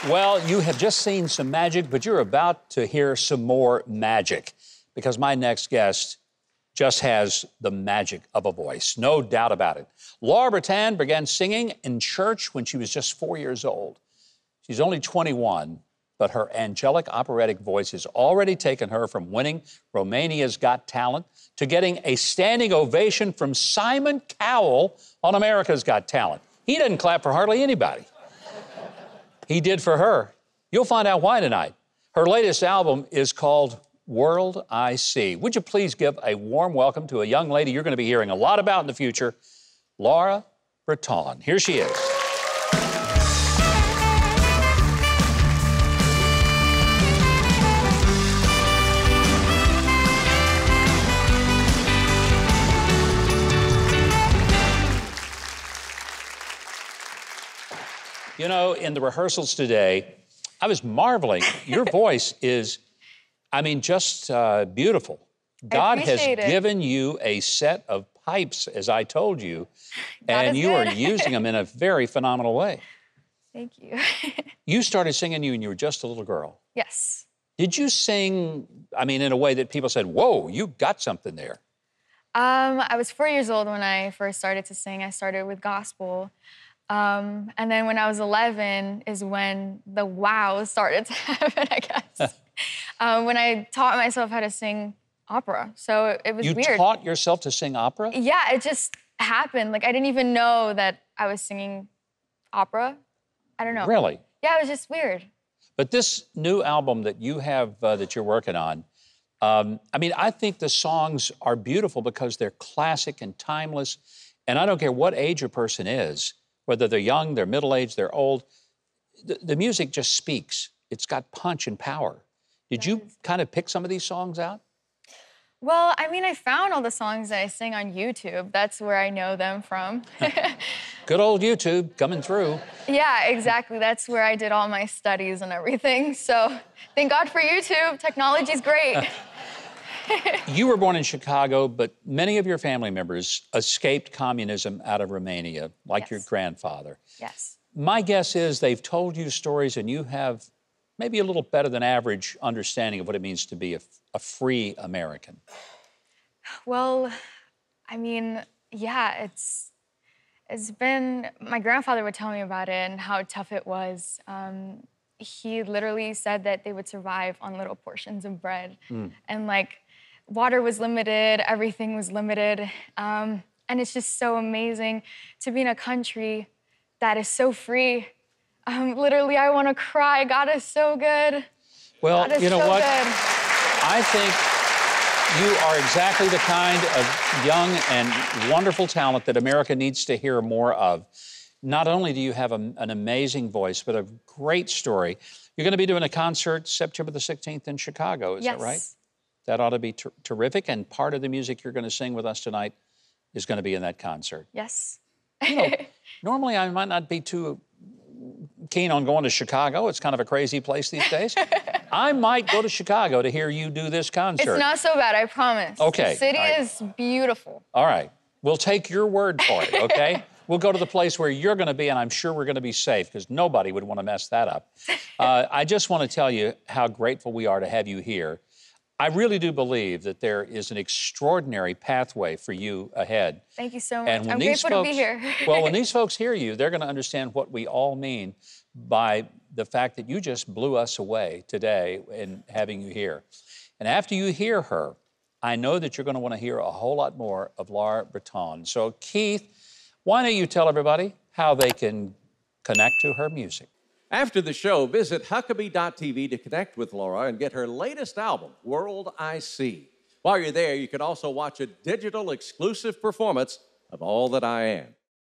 Well, you have just seen some magic, but you're about to hear some more magic because my next guest just has the magic of a voice, no doubt about it. Laura Bretan began singing in church when she was just 4 years old. She's only 21, but her angelic operatic voice has already taken her from winning Romania's Got Talent to getting a standing ovation from Simon Cowell on America's Got Talent. He didn't clap for hardly anybody. He did for her. You'll find out why tonight. Her latest album is called World I See. Would you please give a warm welcome to a young lady you're going to be hearing a lot about in the future, Laura Bretan. Here she is. You know, in the rehearsals today, I was marveling. Your voice is, I mean, just beautiful. God has given you a set of pipes, as I told you, and you are using them in a very phenomenal way. Thank you. You started singing when you were just a little girl. Yes. Did you sing, I mean, in a way that people said, whoa, you got something there? I was 4 years old when I first started to sing. I started with gospel. And then when I was 11 is when the wow started to happen, I guess. When I taught myself how to sing opera. So it was weird. You taught yourself to sing opera? Yeah, it just happened. Like, I didn't even know that I was singing opera. I don't know. Really? Yeah, it was just weird. But this new album that you have, that you're working on, I mean, I think the songs are beautiful because they're classic and timeless. And I don't care what age a person is, whether they're young, they're middle-aged, they're old, the music just speaks. It's got punch and power. Did you kind of pick some of these songs out? Well, I mean, I found all the songs that I sing on YouTube. That's where I know them from. Good old YouTube coming through. Yeah, exactly. That's where I did all my studies and everything. So thank God for YouTube. Technology's great. You were born in Chicago, but many of your family members escaped communism out of Romania, like your grandfather. Yes. My guess is they've told you stories and you have maybe a little better than average understanding of what it means to be a free American. Well, I mean, yeah, it's been, my grandfather would tell me about it and how tough it was. He literally said that they would survive on little portions of bread. And like, water was limited, everything was limited. And it's just so amazing to be in a country that is so free. Literally, I want to cry. God is so good. Well, you know what? Good. I think you are exactly the kind of young and wonderful talent that America needs to hear more of. Not only do you have an amazing voice, but a great story. You're going to be doing a concert September the 16th in Chicago, is that right? That ought to be terrific, and part of the music you're going to sing with us tonight is going to be in that concert. Yes. You know, normally I might not be too keen on going to Chicago. It's kind of a crazy place these days. I might go to Chicago to hear you do this concert. It's not so bad, I promise. Okay. The city is beautiful. All right. We'll take your word for it, okay? We'll go to the place where you're going to be, and I'm sure we're going to be safe, because nobody would want to mess that up. I just want to tell you how grateful we are to have you here. I really do believe that there is an extraordinary pathway for you ahead. Thank you so much. And I'm grateful to be here. Well, when these folks hear you, they're going to understand what we all mean by the fact that you just blew us away today in having you here. And after you hear her, I know that you're going to want to hear a whole lot more of Laura Bretan. So, Keith, why don't you tell everybody how they can connect to her music? After the show, visit huckabee.tv to connect with Laura and get her latest album, World I See. While you're there, you can also watch a digital exclusive performance of All That I Am.